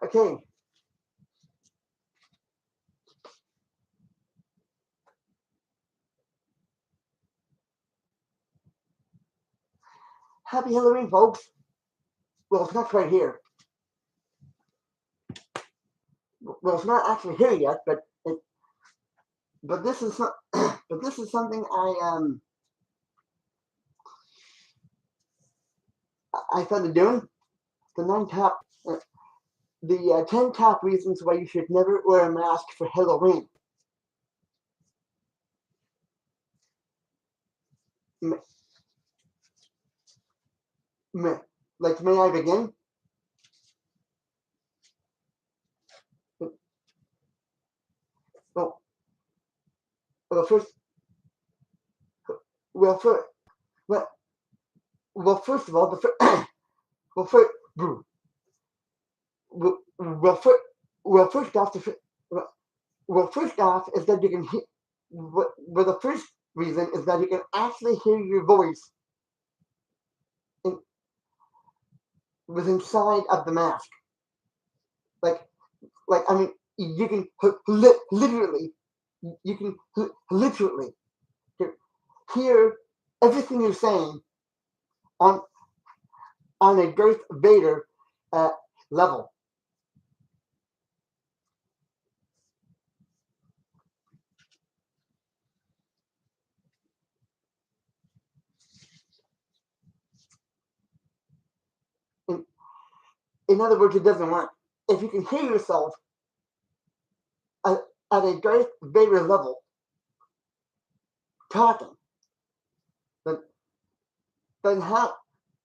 Okay. Happy Halloween, folks. Well, it's not quite here. Well, it's not actually here yet, but this is but this is something I started doing. The uh, 10 top reasons why you should never wear a mask for Halloween. M- m- like, may I begin? Well, well, first, well, first, well, well, first of all, well, first, well, first, well, first off, well, first off is that you can hear. Well, the first reason is that you can actually hear your voice in, was inside of the mask. Like, I mean, you can literally, you can literally hear everything you're saying on a Darth Vader uh, level. In, in other words, it doesn't work. If you can hear yourself at, a Darth Vader level talking, then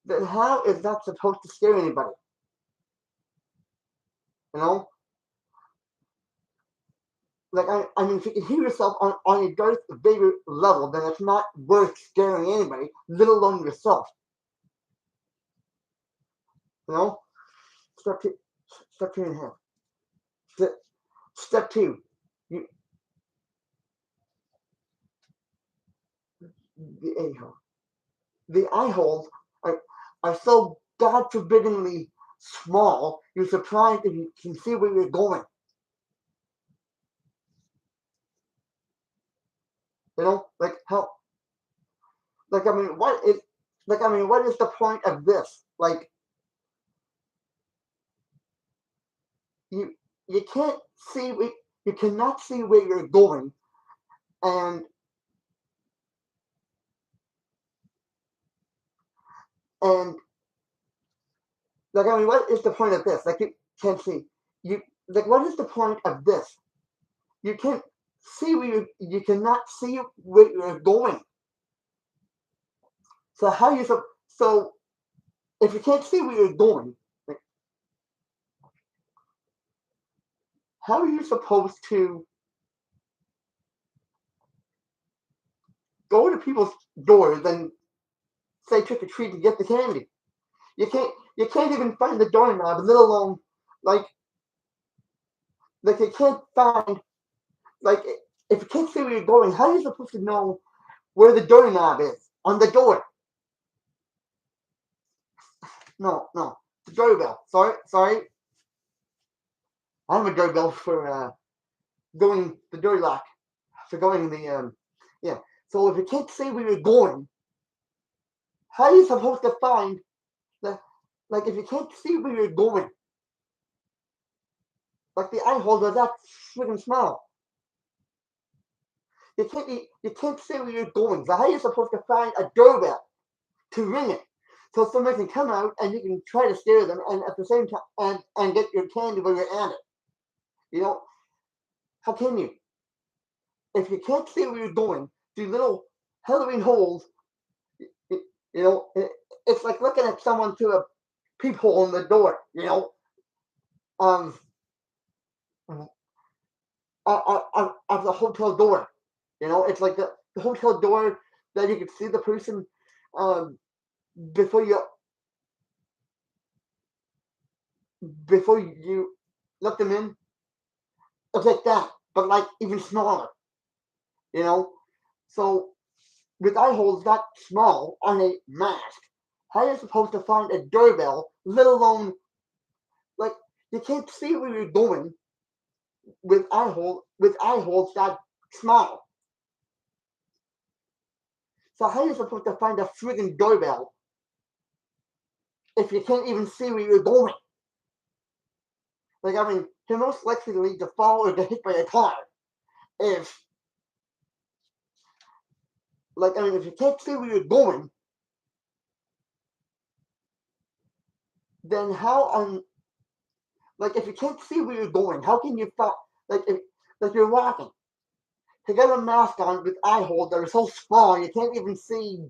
then how is that supposed to scare anybody? You know, like I mean, if you can hear yourself on a Darth Vader level, then it's not worth scaring anybody, let alone yourself. You know, step two, step two and a half. Step, step two, you, the a hole. The eye holes are so god forbiddingly small. You're surprised if you can see where you're going. You know, like how, like I mean, what is the point of this? Like you you can't see you cannot see where you're going, and and like I mean, what is the point of this? Like you can't see you like what is the point of this? You can't see where you cannot see where you're going. So how you so if you can't see where you're going, like, how are you supposed to go to people's doors and say trick or treat to get the candy? You can't even find the doorknob, let alone like you can't find like if you can't see where you're going, how are you supposed to know where the doorknob is on the door? No, no, the doorbell. Sorry. I have a doorbell for going the door lock for going the yeah. So if you can't see where you're going, how are you supposed to find the like if you can't see where you're going? Like the eye hole is that freaking small. You can't see where you're going. So how are you supposed to find a doorbell to ring it? So somebody can come out and you can try to scare them and at the same time and get your candy when you're at it. You know, how can you? If you can't see where you're going, these little Halloween holes, you know, it's like looking at someone through a peephole in the door, you know, um, of the hotel door. You know, it's like the hotel door that you can see the person um, before you let them in. It's like that, but like even smaller. You know, so with eye holes that small on a mask, how are you supposed to find a doorbell, let alone like you can't see where you're going with eye holes that small. So how are you supposed to find a friggin' doorbell if you can't even see where you're going? Like, I mean, you're most likely to fall or get hit by a car if, like, I mean, if you can't see where you're going, then how on, like, if you can't see where you're going, how can you find, like, if, like, you're walking, you got a mask on with eye holes that are so small you can't even see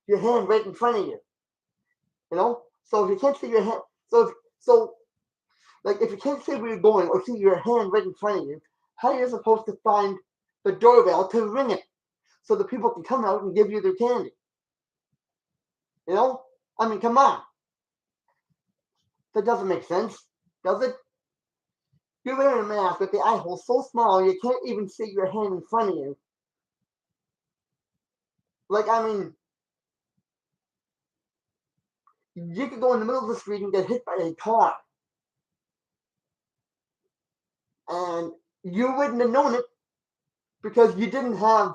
your hand right in front of you, you know? So if you can't see your hand, so like, if you can't see where you're going or see your hand right in front of you, how are you supposed to find the doorbell to ring it so the people can come out and give you their candy? You know? I mean, come on. That doesn't make sense, does it? You're wearing a mask with the eye hole so small you can't even see your hand in front of you. Like, I mean, you could go in the middle of the street and get hit by a car. And you wouldn't have known it because you didn't have,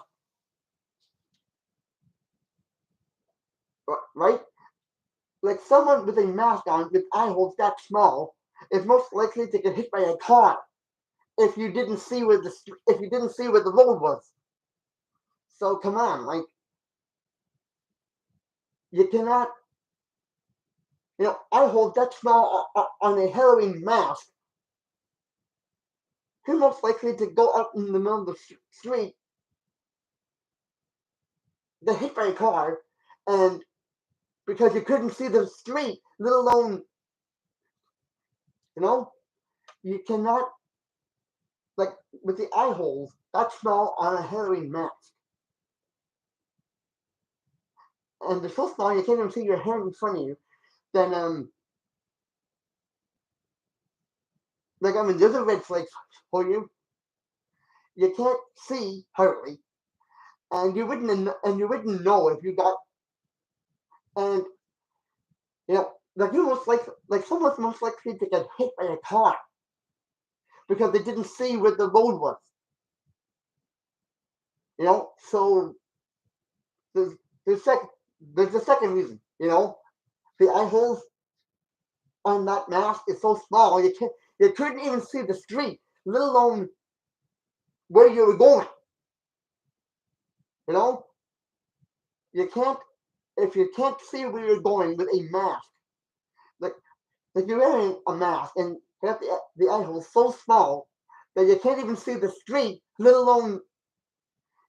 right? Like, someone with a mask on with eye holes that small is most likely to get hit by a car if you didn't see where the road was. So come on, like, you cannot, eye holes that small on a Halloween mask. You're most likely to go out in the middle of the street, get hit by a car, and because you couldn't see the street, let alone, you cannot, like, with the eye holes that small on a Halloween mask. And they're so small you can't even see your hand in front of you, then, like, I mean, there's a red flag for you. You can't see hardly, and you wouldn't know if you got, and like, someone's most likely to get hit by a car because they didn't see where the road was. So there's there's the second reason. The eye holes on that mask is so small you couldn't even see the street, let alone where you were going. You can't if you can't see where you're going with a mask, like you're wearing a mask and you have the eye hole so small that you can't even see the street, let alone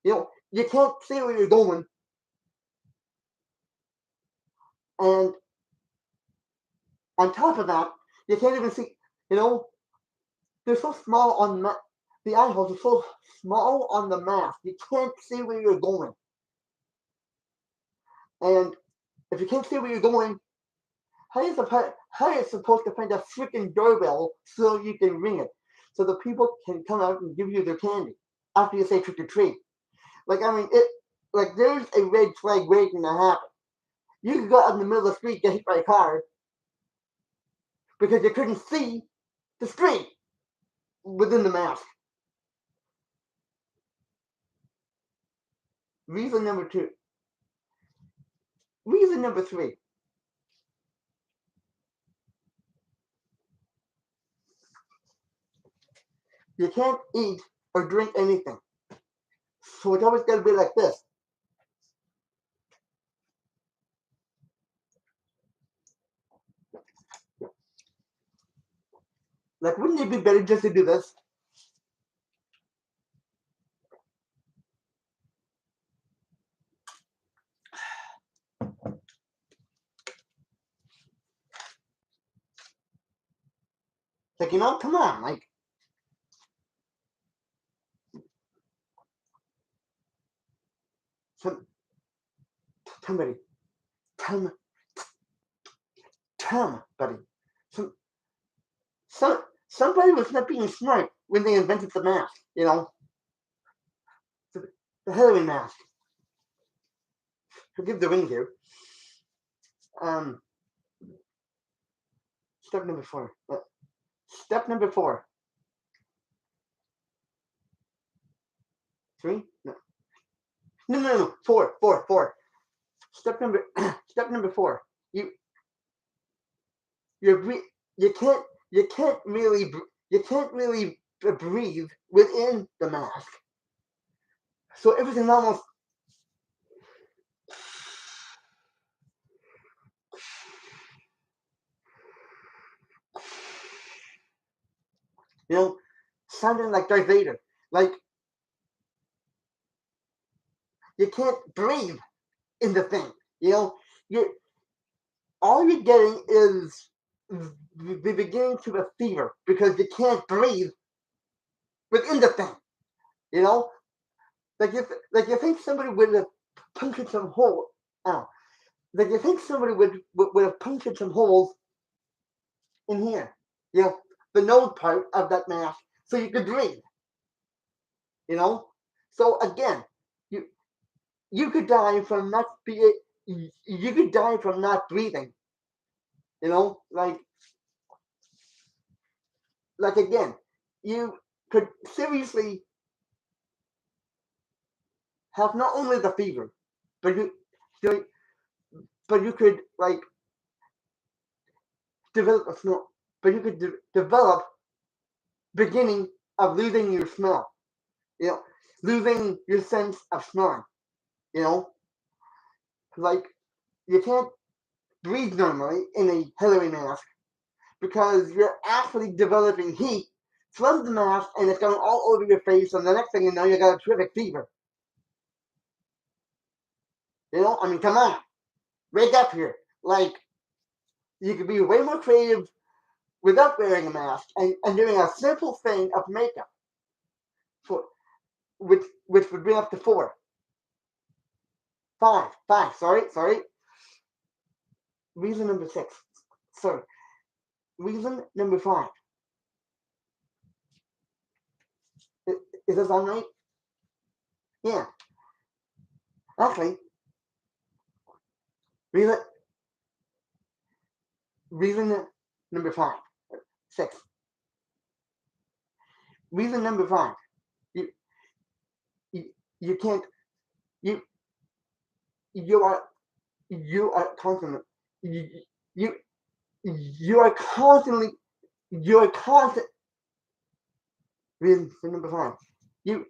you can't see where you're going, and on top of that, you can't even see. They're so small on the eye holes are so small on the mask. You can't see where you're going, and if you can't see where you're going, how are you supposed to find a freaking doorbell so you can ring it, so the people can come out and give you their candy after you say trick or treat? Like, I mean, there's a red flag waiting to happen. You could go out in the middle of the street, get hit by a car because you couldn't see the street within the mask. Reason number two. Reason number three. You can't eat or drink anything. So it's always got to be like this. Like, wouldn't it be better just to do this? Like, come on, like, somebody, tell me, buddy. Somebody was not being smart when they invented the mask, the Halloween mask. Forgive the ring here. Step number 4. Step number 4. 3? No. No. 4, 4, 4. Step number step number 4. You you you can't you can't really you can't really breathe within the mask. So everything almost you know sounding like Darth Vader. Like you can't breathe in the thing. You know, you all you're getting is the beginning to a fever because you can't breathe within the thing. You know, like you think somebody would have punctured some hole. Oh, like you think somebody would have punctured some holes in here. You know, the nose part of that mask, so you could breathe. You know, so again, you you could die from not be you could die from not breathing. You know, like again, you could seriously have not only the fever, but you but you could like develop a smell, but you could develop beginning of losing your smell. You know, losing your sense of smelling. You know, like you can't breathe normally in a hillary mask because you're actually developing heat from the mask and it's going all over your face, and the next thing you know, you got a terrific fever. You know, I mean, come on, wake up here. Like, you could be way more creative without wearing a mask and doing a simple thing of makeup, for which would bring up to 4, 5, 5. Sorry. Reason number 6. Sorry. Reason number 5. Is this on right? Yeah. Actually, reason reason number 5. 6. Reason number 5. You you, you can't you you are you are constantly you you, you are constantly you are constant reason number 5. You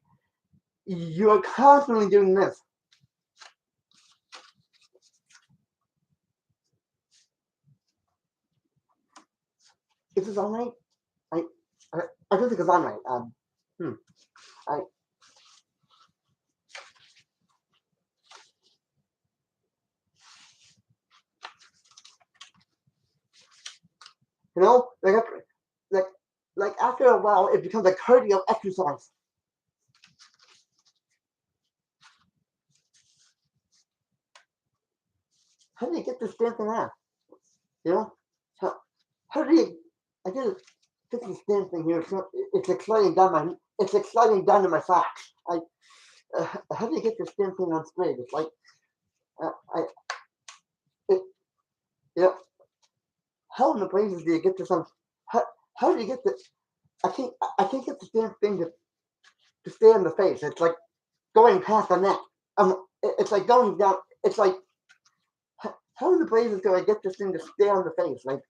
you are constantly doing this. Is this on right? I I, I don't think it's on right. Hmm. I you know like like after a while it becomes a cardio exercise. How do you get this damn thing out? You know how how do you I get this damn thing here? It's like sliding down my it's like sliding down to my socks. How do you get this damn thing on straight? It's like I it, you know how in the blazes do you get this on? How, how do you get this? I can't get this damn thing to stay on the face. It's like going past the neck. It's like going down. It's like how in the blazes do I get this thing to stay on the face? Like,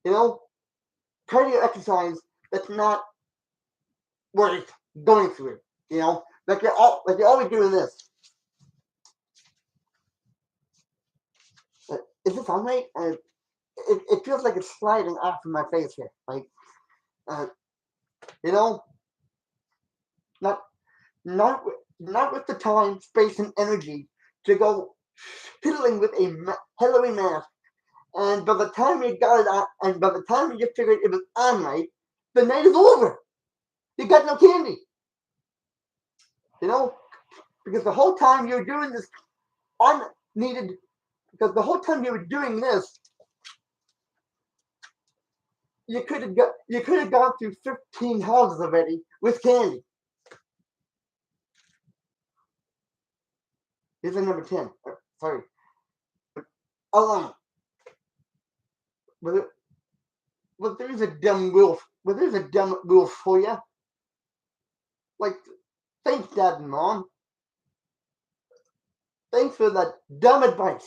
you know, cardio exercise that's not worth going through. You know, like you're always doing this. Is this on right? It feels like it's sliding off of my face here. Like, uh, you know, not not with the time, space, and energy to go fiddling with a Halloween mask. And by the time you got it on, and by the time you figured it was on right, the night is over. You got no candy. You know, because the whole time you were doing this unneeded, because the whole time you were doing this, you could have gone through 15 houses already with candy. Here's a number 10. Sorry. Alone. but, there, but there's a dumb rule. But there's a dumb rule for you. Like, thanks, Dad and Mom. Thanks for that dumb advice.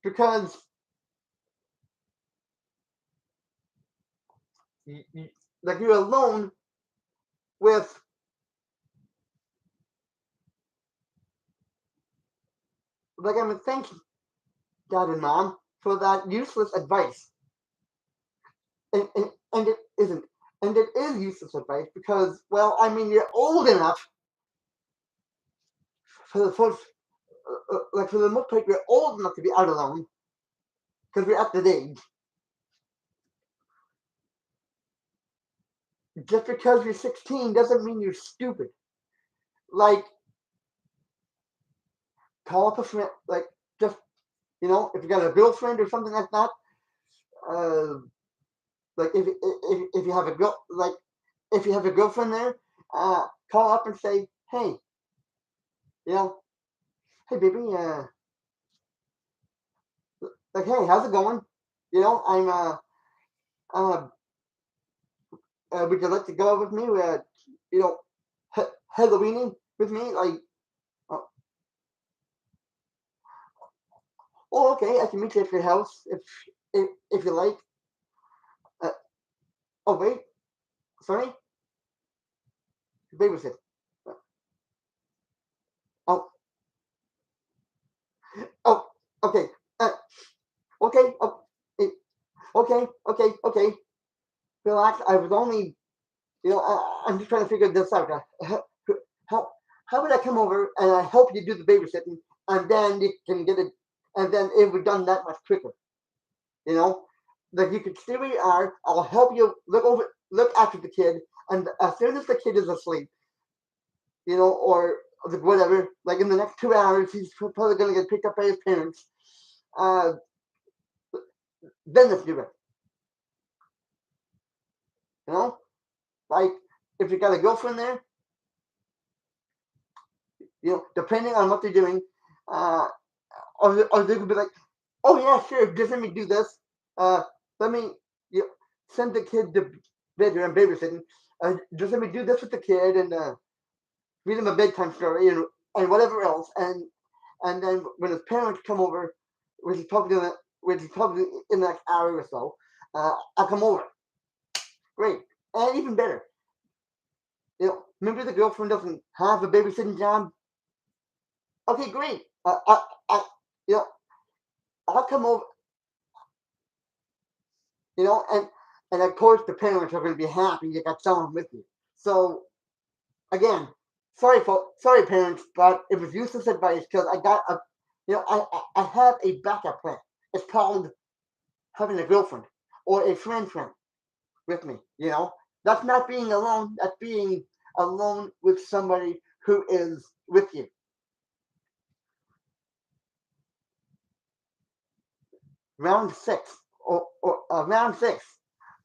Because like you're alone with like I mean, thank you, Dad and Mom, for that useless advice. And it isn't. And it is useless advice because, well, I mean, you're old enough for the first, like for the most part, you're old enough to be out alone because we're at that age. Just because you're 16 doesn't mean you're stupid. Like, call up a friend, like, just, if you got a girlfriend or something like that, uh, like if you have a girl, like if you have a girlfriend there, call up and say, hey, you know, hey baby, like hey, how's it going? I'm uh, would you like to go out with me? You know, Halloweening with me? Like, uh, oh okay, I can meet you at your house if you like. Uh, oh wait, sorry, babysit. Uh, oh oh okay. Uh, okay. Oh, eh, okay. Relax. I was only I'm just trying to figure this out. How how would I come over and I help you do the babysitting, and then you can get it, and then it would be done that much quicker. You know, like you could stay where you are. I'll help you look after the kid, and as soon as the kid is asleep, or like whatever, like in the next 2 hours, he's probably gonna get picked up by his parents. Uh, then let's do it. You know, like if you got a girlfriend there, depending on what they're doing, uh, or they could be like, oh yeah, sure, just let me do this. Uh, let me send the kid to bed and babysitting. Just let me do this with the kid and read him a bedtime story and whatever else. And then when his parents come over, which is probably in the next hour or so, I'll come over. Great, and even better, maybe the girlfriend doesn't have a babysitting job. Okay, great. You know, I'll come over. And of course the parents are going to be happy you got someone with you. So again, sorry parents, but it was useless advice because I got a, I have a backup plan. It's called having a girlfriend or a friend with me. That's not being alone. That's being alone with somebody who is with you. Round six or round six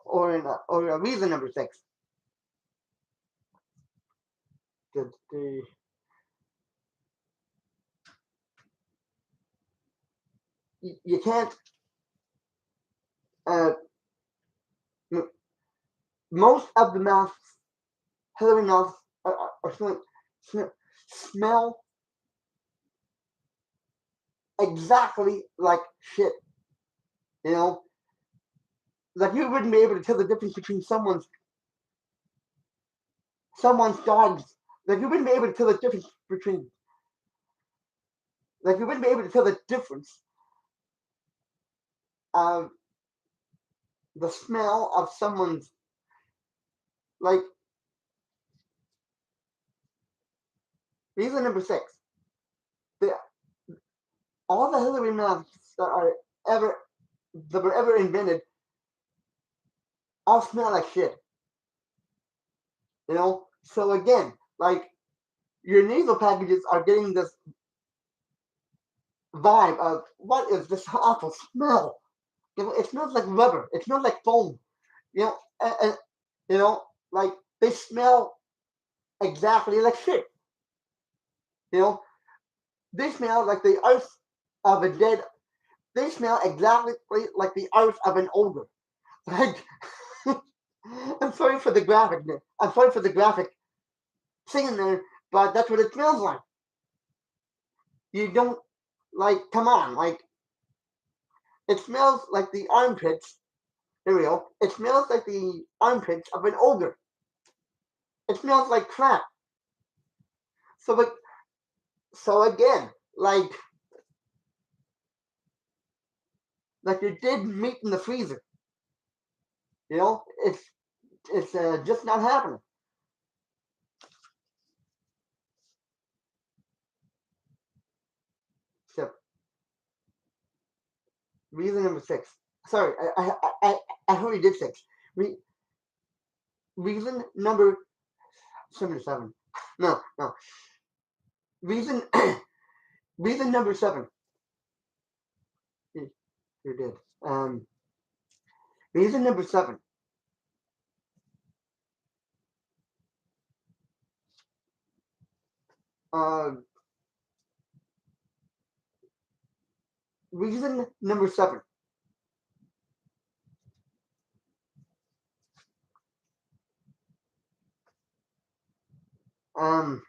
or reason number six. The you can't uh, most of the masks, Hillary masks, are smell exactly like shit. You know, like you wouldn't be able to tell the difference between someone's dogs. Like you wouldn't be able to tell the difference between. Like you wouldn't be able to tell the difference of the smell of someone's like. Reason number six: the all the Hillary masks ever that were ever invented all smell like shit. So again, like your nasal packages are getting this vibe of what is this awful smell? It smells like rubber. It smells like foam. And like they smell exactly like shit. You know, they smell like the earth of a dead. they smell exactly like the arse of an ogre. Like, I'm sorry for the graphic. I'm sorry for the graphic scene there, but that's what it smells like. You don't come on, it smells like the armpits. There we go. It smells like the armpits of an ogre. It smells like crap. So, so again, like you did meat in the freezer. It's just not happening. So reason number six. Sorry, I already did six. Re, reason number 7. No, no. Reason reason number 7. You did. Reason number 7. Uh, reason number 7. Um,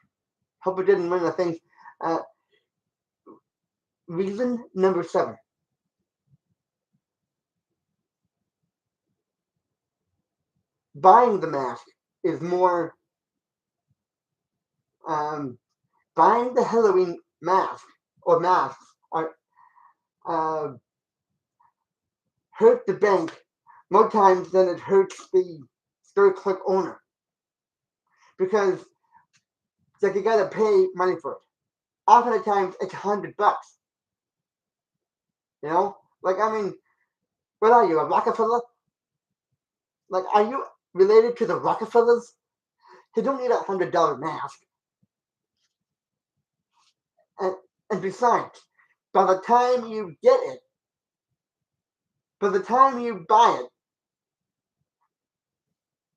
hope it didn't run the things. Uh, reason number 7. Buying the mask is more. Um, buying the Halloween mask or masks are uh, hurt the bank more times than it hurts the store clerk owner because like you gotta pay money for it. Often at times it's $100. I mean, what are you, a Rockefeller? Like, are you related to the Rockefellers? They don't need $100 mask. And and besides, by the time you get it, by the time you buy it,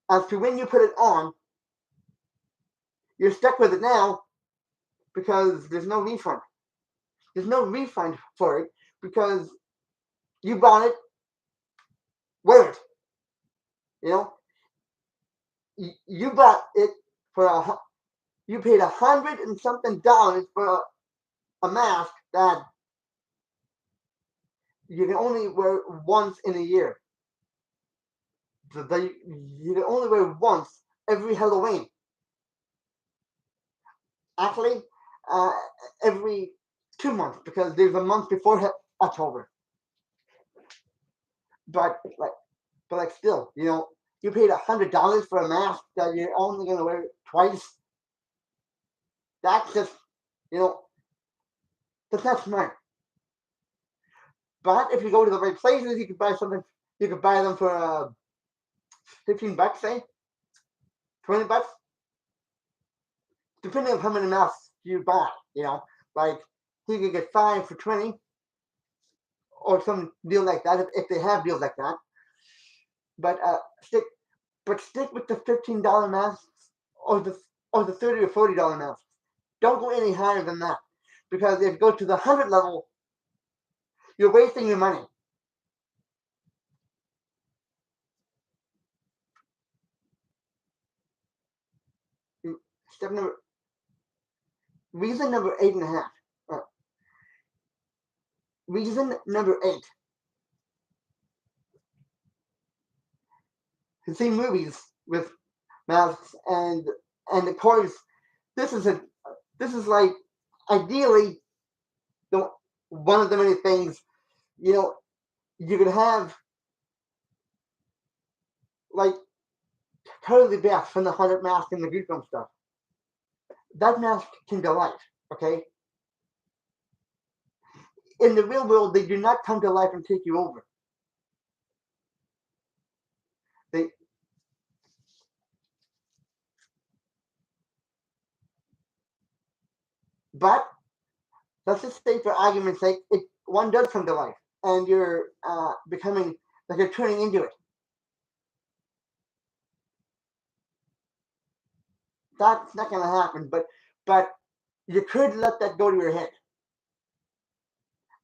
as to when you put it on, you're stuck with it now because there's no refund. There's no refund for it because you bought it, wear it. You know, you bought it for you paid $100 and something for a mask that you can only wear once in a year. That you can only wear once every Halloween. Actually, uh, every 2 months because there's a month before October. But still, you paid $100 for a mask that you're only gonna wear twice. That's just, you know, that's not smart. But if you go to the right places, you can buy something. You can buy them for $15, say $20, depending on how many masks you buy. Like you can get 5 for 20, or some deal like that if they have deals like that. But stick with the $15 masks or the $30 or $40 masks. Don't go any higher than that because if you go to the 100 level, you're wasting your money. Step number reason number 8.5. Reason number 8. To see movies with masks and of course this is like ideally the one of the many things you know you could have like totally best from the 100 mask and the Goosebumps stuff. That mask can go life, okay? In the real world, they do not come to life and take you over. They, but let's just say, for argument's sake, one does come to life, and you're becoming like you're turning into it. That's not going to happen, but you could let that go to your head.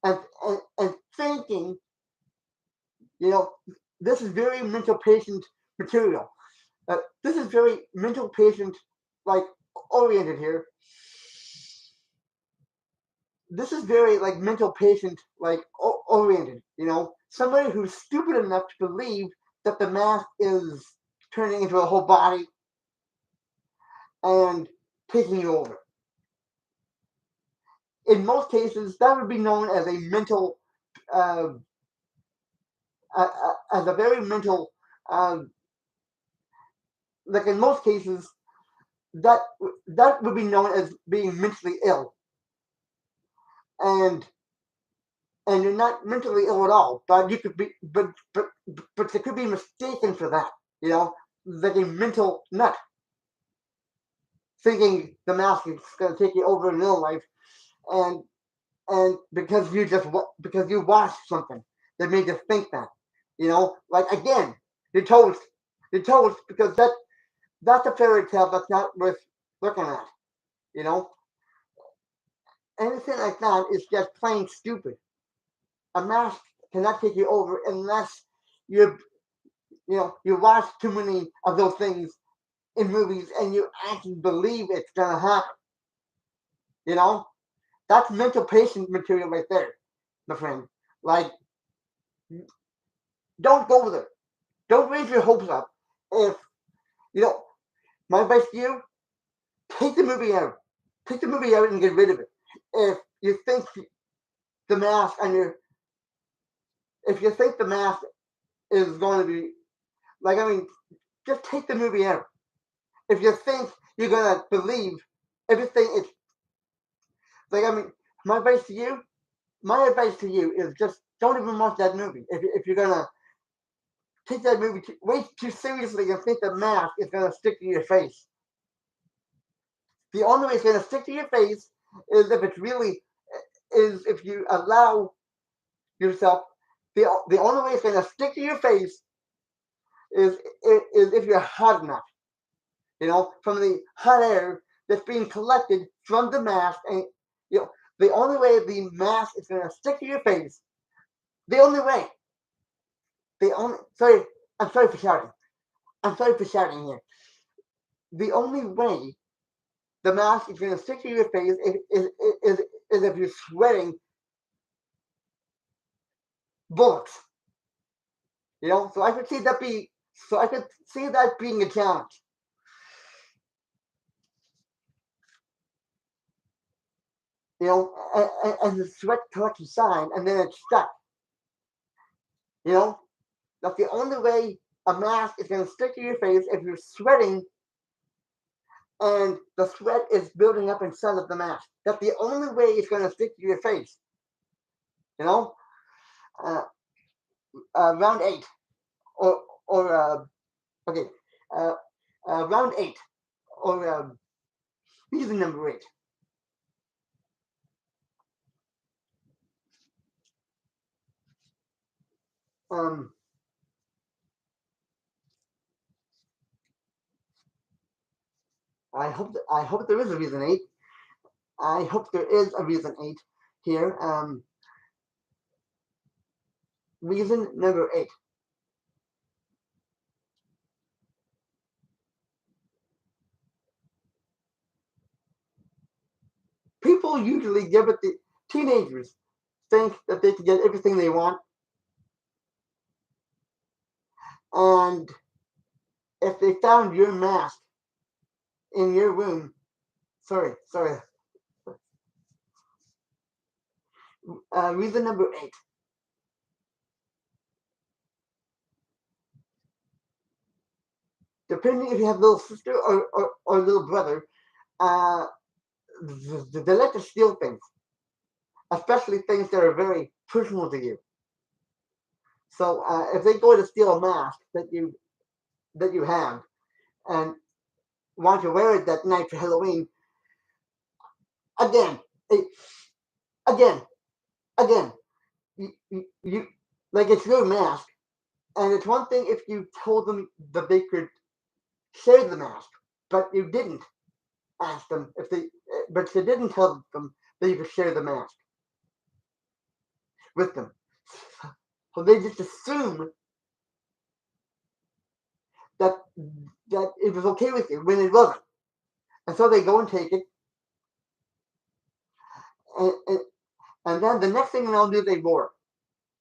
and thinking, you know, this is very mental patient material. This is very mental patient like oriented here. This is very like mental patient like oriented. You know, somebody who's stupid enough to believe that the mask is turning into a whole body and taking you over. In most cases, that would be known as a mental, uh, as a very mental, um, like in most cases, that that would be known as being mentally ill, and and you're not mentally ill at all, but you could be, but you could be mistaken for that, you know, like a mental nut, thinking the mask is going to take you over in real life, and and because you watched something that made you think that, you know, like again, you're toast, you're toast because that's a fairy tale that's not worth looking at, you know. Anything like that is just plain stupid. A mask cannot take you over unless you you watch too many of those things in movies and you actually believe it's gonna happen. You know, that's mental patient material right there, my friend. Like, don't go there. Don't raise your hopes up. If you know, my advice to you: take the movie out. Take the movie out and get rid of it. If you think the mask on your, if you think the mask is going to be like, I mean, just take the movie out. If you think you're gonna believe everything, it's like, I mean, my advice to you, my advice to you is just don't even watch that movie. If you're gonna take that movie way too seriously and think the mask is gonna stick to your face, the only way it's gonna stick to your face is if it's really is if you allow yourself. The only way it's gonna stick to your face is is if you're hot enough. You know, from the hot air that's being collected from the mask, and you know the only way the mask is gonna stick to your face, the only way, the only sorry, I'm sorry for shouting. I'm sorry for shouting here. The only way the mask is going to stick to your face is if you're sweating bullets. You know, so I could see that being a challenge. You know, and the sweat collects inside, and then it's stuck. You know, that's the only way a mask is going to stick to your face if you're sweating and the sweat is building up inside of the mask. That's the only way it's going to stick to your face. You know, uh, round eight or okay, uh, round eight or reason number eight. Um, I hope there is a reason eight. I hope there is a reason eight here. Reason number eight. People usually give it the teenagers think that they can get everything they want, and if they found your mask in your room, sorry. Reason number eight. Depending if you have a little sister or little brother, uh, they like to steal things, especially things that are very personal to you. So if they go to steal a mask that you have and want to wear it that night for Halloween, again, eh, again, again, you like it's your mask, and it's one thing if you told them that they could share the mask, but you didn't ask them if they, but you didn't tell them that you could share the mask. with them. So they just assume that it was okay with you when it wasn't. And so they go and take it. And, and, and then the next thing they'll do, they roar.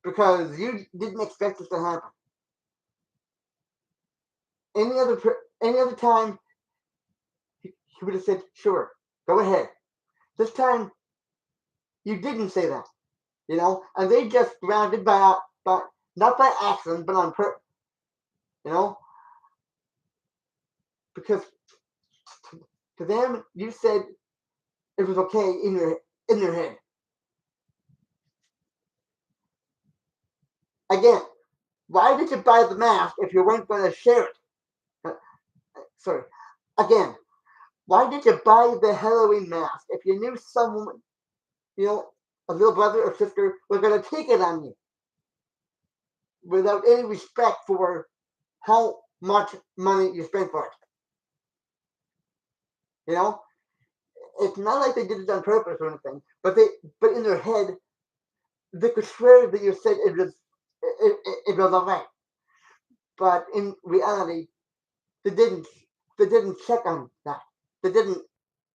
Because you didn't expect this to happen. Any other time, he would have said, sure, go ahead. This time, you didn't say that. And they just grabbed it by not by accident, but on purpose. Because to them, you said it was okay in your head. Again, why did you buy the mask if you weren't going to share it? Sorry. Again, why did you buy the Halloween mask if you knew someone, a little brother or sister, was going to take it on you without any respect for how much money you spent for it? It's not like they did it on purpose or anything, but in their head, they could swear that you said it was alright. But in reality, they didn't check on that. They didn't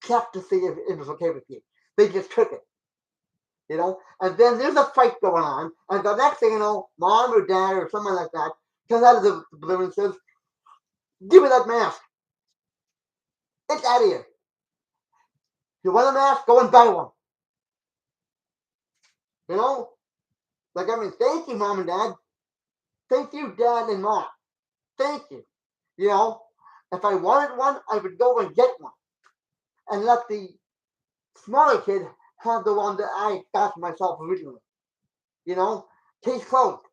check to see if it was okay with you. They just took it. And then there's a fight going on, and the next thing you know, mom or dad or someone like that comes out of the blue and says, "Give me that mask. It's out of here. You want a mask? Go and buy one." Thank you, mom and dad. Thank you, dad and mom. Thank you. If I wanted one, I would go and get one, and let the smaller kid have the one that I got for myself originally. Case closed.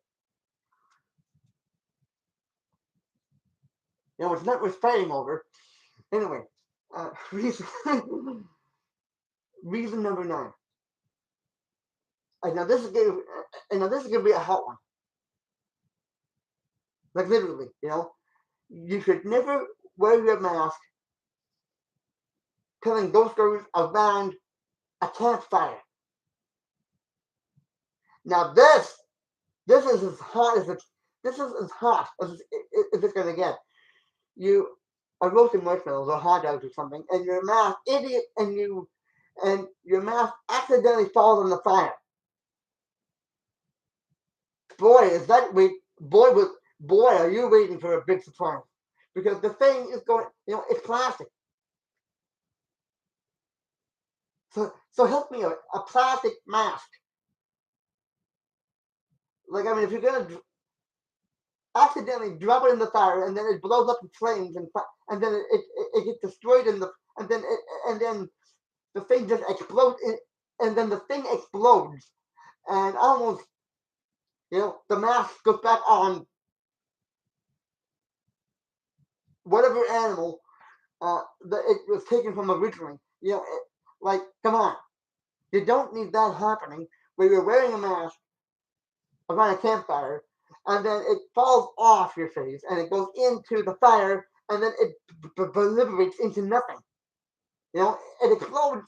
It's not worth fighting over. Anyway, reason reason number 9. Now this is gonna be a hot one. Like literally, you should never wear your mask telling ghost stories around a campfire. Now this is as hot as it's gonna get. You are roasting marshmallows or hot dogs or something, and your mask, idiot, and your mask accidentally falls on the fire. Boy, are you waiting for a big surprise? Because the thing is going, it's plastic. So help me out, a plastic mask. If you're gonna accidentally drop it in the fire and then it blows up in flames and then it gets destroyed and then the thing just explodes and then the thing explodes and almost the mask goes back on whatever animal that it was taken from originally. Come on, you don't need that happening where you're wearing a mask around a campfire and then it falls off your face and it goes into the fire and then it proliferates into nothing. It explodes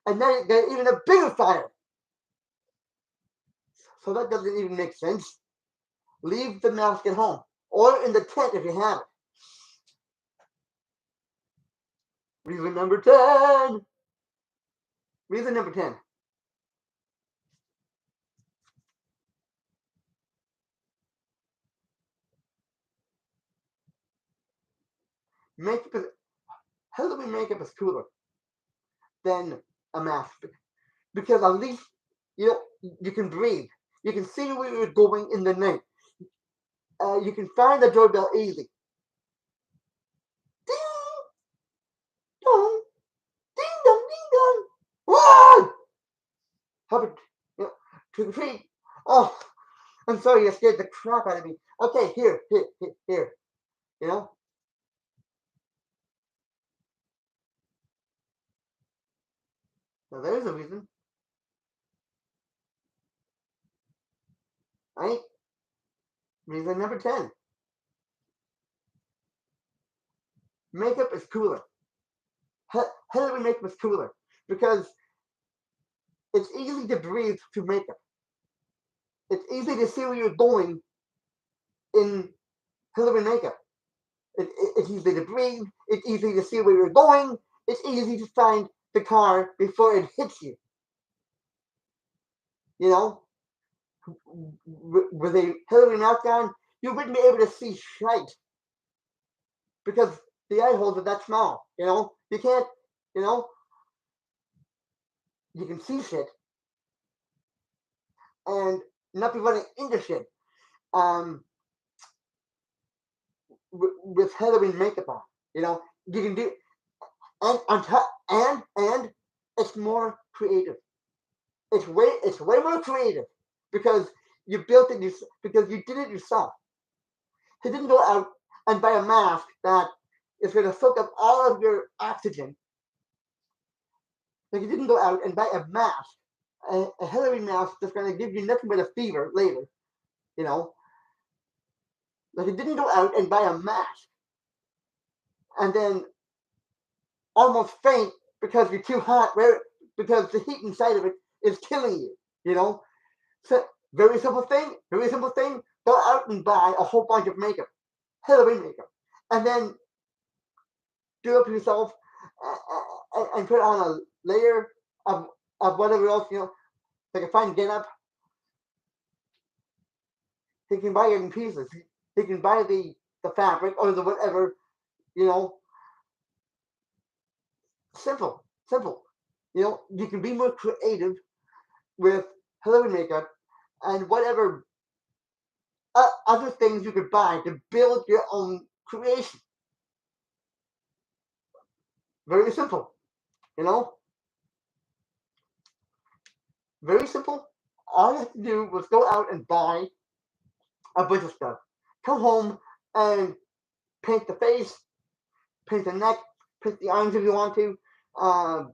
and then it gets even a bigger fire. So that doesn't even make sense. Leave the mask at home or in the tent if you have it. Reason number 10. Reason number 10. Halloween makeup is cooler than a mask because at least you can breathe. You can see where you're going in the night. You can find the doorbell easy. Ding dong, ding dong, ding dong. Whoa! Hubbard, trick or treat. Oh, I'm sorry, you scared the crap out of me. Okay, here. Now there's a reason. Right? Reason number 10. Makeup is cooler. Halloween makeup is cooler because it's easy to breathe through makeup. It's easy to see where you're going in Halloween makeup. It's easy to breathe. It's easy to see where you're going. It's easy to find the car before it hits you. You know, with a Halloween mask on, you wouldn't be able to see shite because the eye holes are that small. You know, you can't. You know, you can see shit and not be running into shit. Um, with Halloween makeup on, you know, you can do and on top and it's more creative. It's way more creative because you built it because you did it yourself. You didn't go out and buy a mask that is going to soak up all of your oxygen. Like you didn't go out and buy a mask, a Halloween mask that's going to give you nothing but a fever later. You know, like you didn't go out and buy a mask and then almost faint because you're too hot, because the heat inside of it is killing you. You know, so very simple thing. Very simple thing. Go out and buy a whole bunch of makeup, Halloween makeup, and then do it yourself and put on a layer of whatever else you know. Like a fine get up, he can buy it in pieces. He can buy the fabric or the whatever. You know, simple. You know, you can be more creative with Halloween makeup and whatever other things you could buy to build your own creation. Very simple, you know, very simple. All you have to do was go out and buy a bunch of stuff. Come home and paint the face, paint the neck, paint the arms if you want to, um,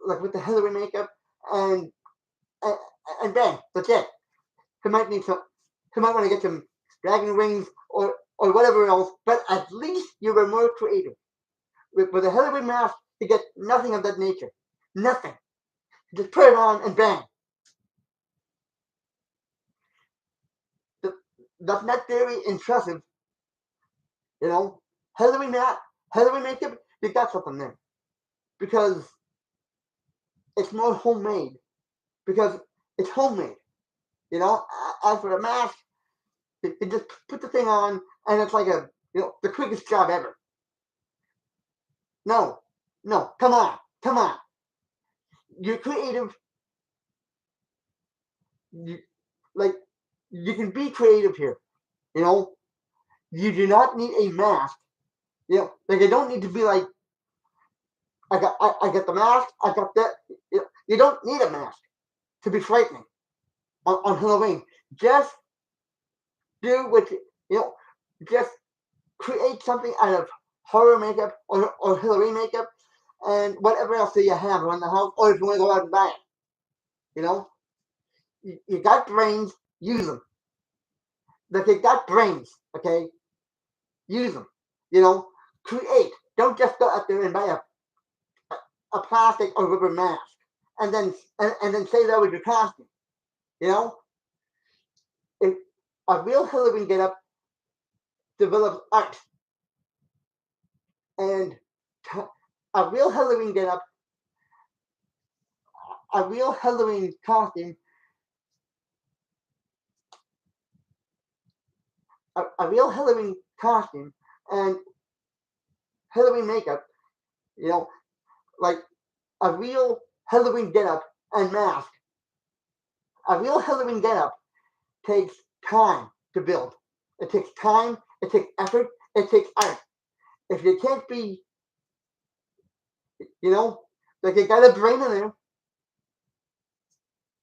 like with the Hillary makeup, and and, and bang, that's it. He might need some. He might want to get some dragon wings or whatever else, but at least you were more creative. With a Hillary mask, you get nothing of that nature. Nothing. Just put it on and bang. That's not very impressive, you know. Hillary mask, Hillary makeup, you got something there because it's more homemade. Because it's homemade, you know. As for the mask, you just put the thing on, and it's like the quickest job ever. No, no, come on. You're creative. You, like you can be creative here. You know, you do not need a mask. You know, like I don't need to be like I got the mask. I got that. You don't need a mask to be frightening on Halloween. Just do what you know. Just create something out of horror makeup or Halloween makeup and whatever else that you have around the house, or if you want to go out and buy it. You know, you got brains, use them. Like you got brains, okay? Use them. You know, create. Don't just go out there and buy a plastic or rubber mask and then say that was your costume. You know, if a real Halloween get up develops art and a real Halloween get up, a real Halloween costume, a real Halloween costume and Halloween makeup, you know, like a real Halloween get up and mask. A real Halloween get up takes time to build. It takes time, it takes effort, it takes art. If you can't be, you know, like you got a brain in there,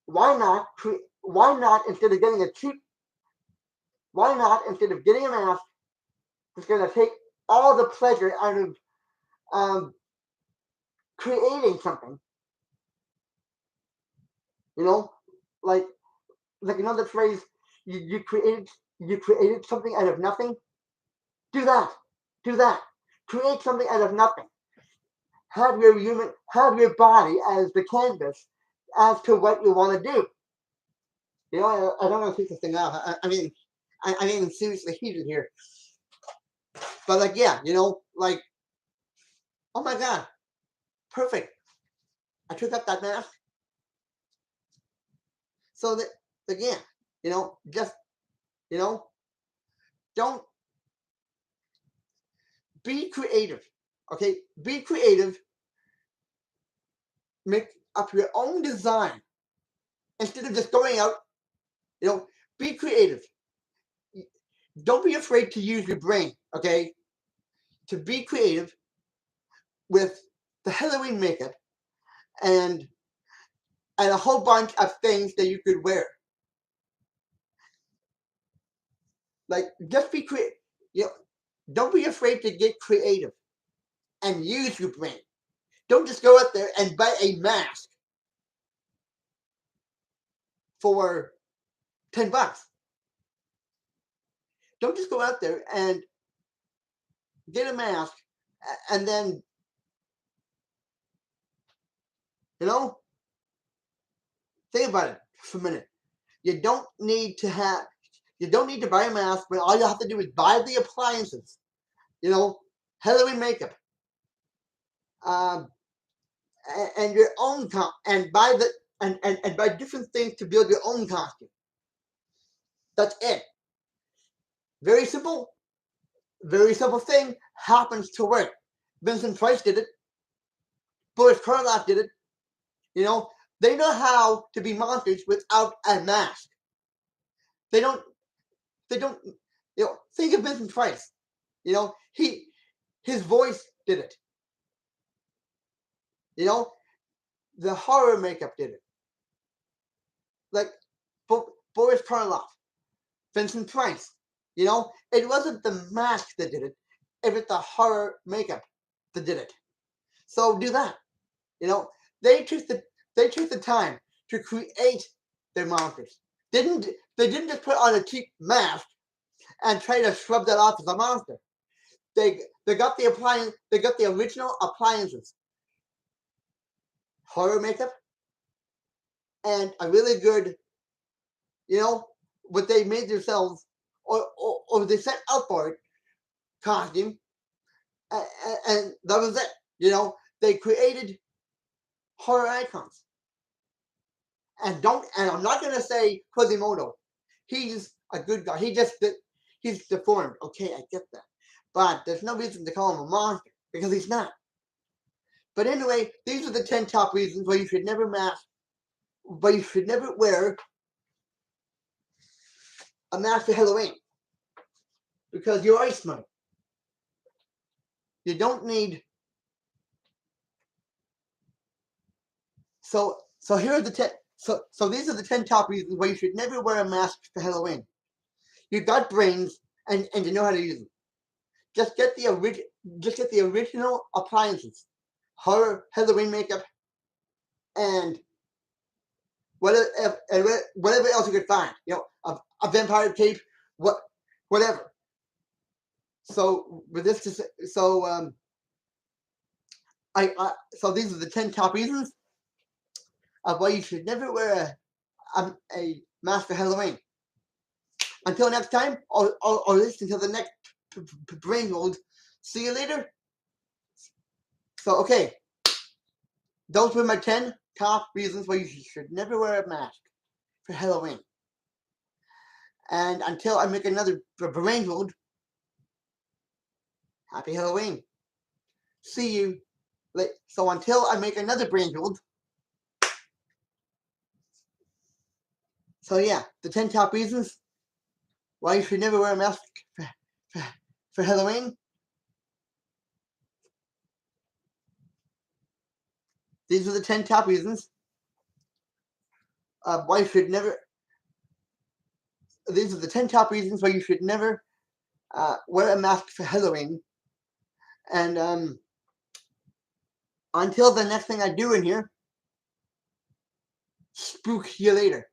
why not instead of getting a cheap, why not instead of getting a mask that's going to take all the pleasure out of um, creating something, you know, like you know the phrase you created something out of nothing. Do that. Do that. Create something out of nothing. Have your body as the canvas as to what you want to do. You know, I don't want to take this thing off. I'm even seriously heated here. But like, yeah, you know, like, oh my God, perfect. I took up that mask. So that, again, you know, just, you know, don't be creative. Okay, be creative. Make up your own design instead of just going out. You know, be creative. Don't be afraid to use your brain. Okay, to be creative with the Halloween makeup and a whole bunch of things that you could wear. Like, just be creative. You know, don't be afraid to get creative and use your brain. Don't just go out there and buy a mask for $10. Don't just go out there and get a mask and then, you know, think about it for a minute. You don't need to buy a mask when all you have to do is buy the appliances. You know, Halloween makeup, um, and your own and buy the and buy different things to build your own costume. That's it. Very simple. Very simple thing happens to work. Vincent Price did it. Boris Karloff did it. You know, they know how to be monsters without a mask. They don't. They don't. You know, think of Vincent Price. You know, his voice did it. You know, the horror makeup did it. Like Boris Karloff, Vincent Price. You know, it wasn't the mask that did it. It was the horror makeup that did it. So do that. You know, they took the time to create their monsters. They didn't just put on a cheap mask and try to shrub that off as a monster. They got the original appliances, horror makeup, and a really good, you know, what they made themselves or they set up for it costume, and that was it. You know, they created horror icons. And I'm not gonna say Quasimodo. He's a good guy. He's deformed. Okay, I get that. But there's no reason to call him a monster because he's not. But anyway, these are the 10 top reasons why you should never wear a mask for Halloween. Because you're ice money. You don't need. So here are the 10. So these are the 10 top reasons why you should never wear a mask for Halloween. You got brains and you know how to use them. Just get the original appliances, horror Halloween makeup, and whatever else you could find. You know, a vampire cape, whatever. So with this, so these are the 10 top reasons of why you should never wear a mask for Halloween. Until next time, or at least until the next brain mold. See you later. So okay, those were my 10 top reasons why you should never wear a mask for Halloween. And until I make another brain mold, happy Halloween. See you. So until I make another brain mold. So yeah, the 10 top reasons why you should never wear a mask for Halloween. These are the 10 top reasons why you should never. These are the 10 top reasons why you should never wear a mask for Halloween. And until the next thing I do in here, spook you later.